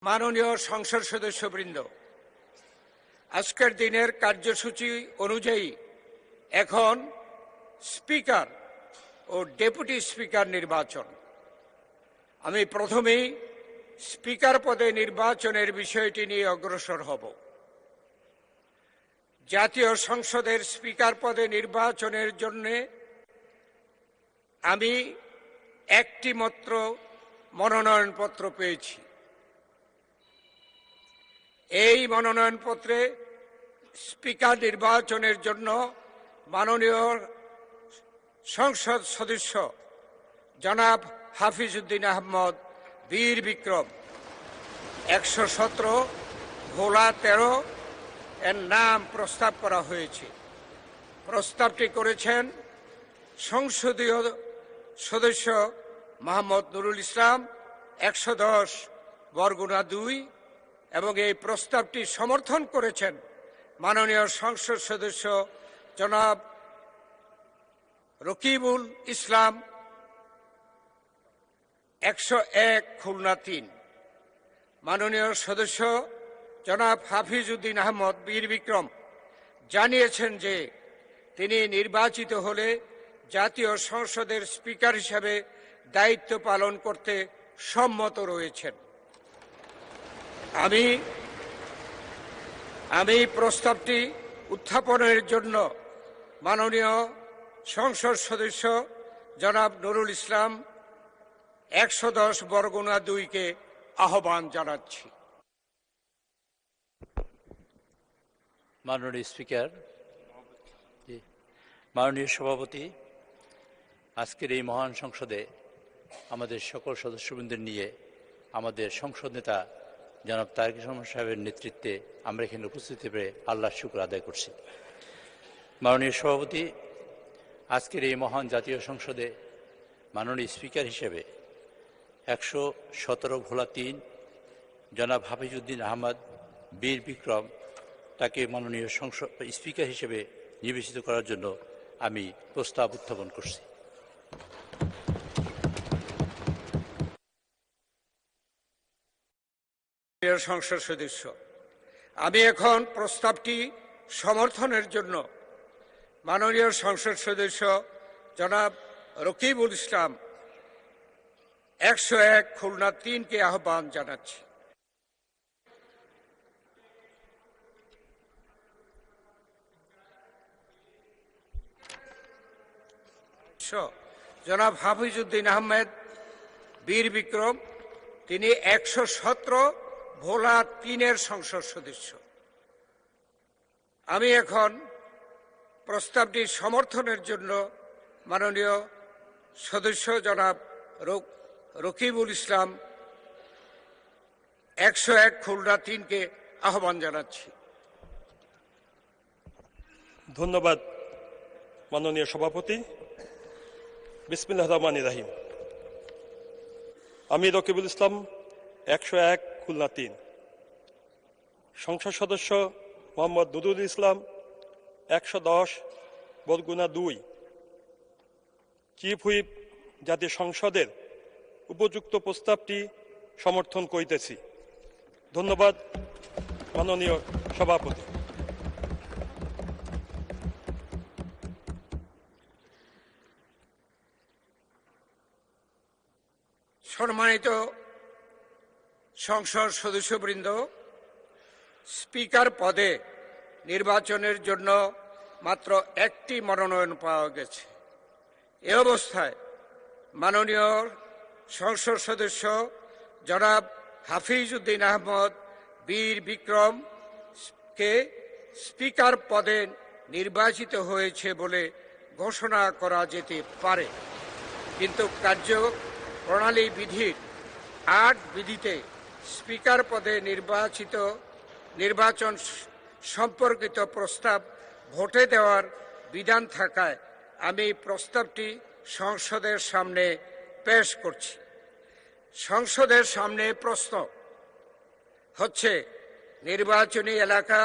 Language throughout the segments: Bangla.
মাননীয় সংসদ সদস্যবৃন্দ, আজকের দিনের কার্যসূচি অনুযায়ী এখন স্পিকার ও ডেপুটি স্পিকার নির্বাচন। আমি প্রথমেই স্পিকার পদে নির্বাচনের বিষয়টি নিয়ে অগ্রসর হব। জাতীয় সংসদের স্পিকার পদে নির্বাচনের জন্য আমি একটি মাত্র মনোনয়নপত্র পেয়েছি। এই মনোনয়নপত্রে স্পিকার নির্বাচনের জন্য মাননীয় সংসদ সদস্য জনাব হাফিজ উদ্দিন আহমদ বীর বিক্রম 117 ভোলা 13 এর নাম প্রস্তাব করা হয়েছে। প্রস্তাবটি করেছেন সংসদীয় সদস্য মোহাম্মদ নুরুল ইসলাম 110 বরগুনা 2 এবং এই প্রস্তাবটি সমর্থন করেছেন মাননীয় সংসদ সদস্য জনাব রকিবুল ইসলাম 101 খুলনা 3। মাননীয় সদস্য জনাব হাফিজ উদ্দিন আহমদ বীর বিক্রম জানিয়েছেন যে তিনি নির্বাচিত হলে জাতীয় সংসদের স্পিকার হিসেবে দায়িত্ব পালন করতে সম্মত রয়েছেন। আমি প্রস্তাবটি উত্থাপনের জন্য মাননীয় সংসদ সদস্য জনাব নুরুল ইসলাম 110 বরগুনা 2-কে আহ্বান জানাচ্ছি। মাননীয় স্পিকার, মাননীয় সভাপতি, আজকের এই মহান সংসদে আমাদের সকল সদস্যবৃন্দের নিয়ে আমাদের সংসদ নেতা জনাব তারেক রহমান সাহেবের নেতৃত্বে আমরা এখানে উপস্থিত পেরে আল্লাহর শুকর আদায় করছি। মাননীয় সভাপতি, আজকের এই মহান জাতীয় সংসদে মাননীয় স্পিকার হিসেবে 117 ভোলা 3 জনাব হাফিজ উদ্দিন আহমদ বীর বিক্রম তাকে মাননীয় স্পিকার হিসেবে নির্বাচিত করার জন্য আমি প্রস্তাব উত্থাপন করছি। সংসদ সদস্য, আমি এখন প্রস্তাবটি সমর্থনের জন্য মাননীয় সংসদ সদস্য জনাব রকিবুল ইসলাম 101 খুলনা 3-কে আহ্বান জানাচ্ছি। জনাব হাফিজ উদ্দিন আহমেদ বীর বিক্রম, তিনি 117 ভোলা 3-এর সংসদ সদস্য। আমি এখন প্রস্তাবটি সমর্থনের জন্য মাননীয় সদস্য জনাব রকিবুল ইসলাম 101 খুলনা 3-কে আহ্বান জানাচ্ছি। ধন্যবাদ মাননীয় সভাপতি। বিসমিল্লাহির রহমানির রহিম। আমি রকিবুল ইসলাম 101 খুলনা 3, সংসদ সদস্য মোহাম্মদ নুরুল ইসলাম 110 বরগুনা 2, চিফ হুইপ জাতীয় সংসদের উপযুক্ত প্রস্তাবটি সমর্থন করিতেছি। ধন্যবাদ মাননীয় সভাপতি। সম্মানিত সংসদ সদস্যবৃন্দ, স্পিকার পদে নির্বাচনের জন্য মাত্র একটি মনোনয়ন পাওয়া গেছে। এ অবস্থায় মাননীয় সংসদ সদস্য জনাব হাফিজ উদ্দিন আহমদ বীর বিক্রমকে স্পিকার পদে নির্বাচিত হয়েছে বলে ঘোষণা করা যেতে পারে, কিন্তু কার্যপ্রণালী বিধির 8 বিধিতে স্পিকার পদে নির্বাচন সম্পর্কিত প্রস্তাব ভোটে দেওয়ার বিধান থাকায় আমি প্রস্তাবটি সংসদের সামনে পেশ করছি। সংসদের সামনে প্রশ্ন হচ্ছে, নির্বাচনী এলাকা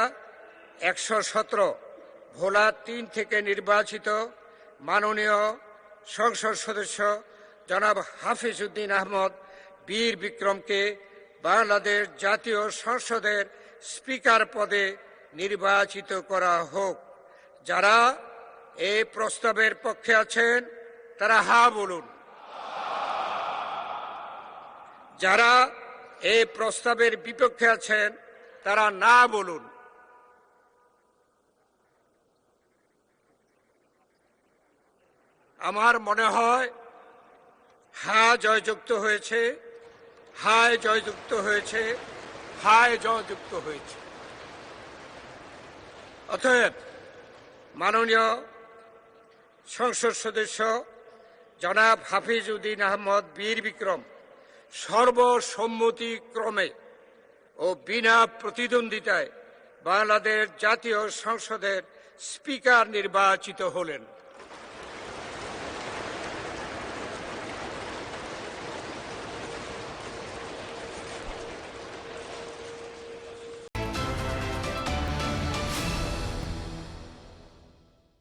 117 ভোলা 3 থেকে নির্বাচিত মাননীয় সংসদ সদস্য জনাব হাফিজ উদ্দিন আহমদ বীর বিক্রমকে বাংলাদেশ জাতীয় সংসদের স্পিকার পদে নির্বাচিত করা হোক। যারা এই প্রস্তাবের পক্ষে আছেন তারা হা বলুন। যারা এই প্রস্তাবের বিপক্ষে আছেন তারা না বলুন। আমার মনে হয় হা জয়যুক্ত হয়েছে, হায় জয়যুক্ত হয়েছে, হায় জয়যুক্ত হয়েছে। অতএব মাননীয় সংসদ সদস্য জনাব হাফিজ উদ্দিন আহমদ বীর বিক্রম সর্বসম্মতিক্রমে ও বিনা প্রতিদ্বন্দ্বিতায় বাংলাদেশ জাতীয় সংসদের স্পিকার নির্বাচিত হলেন।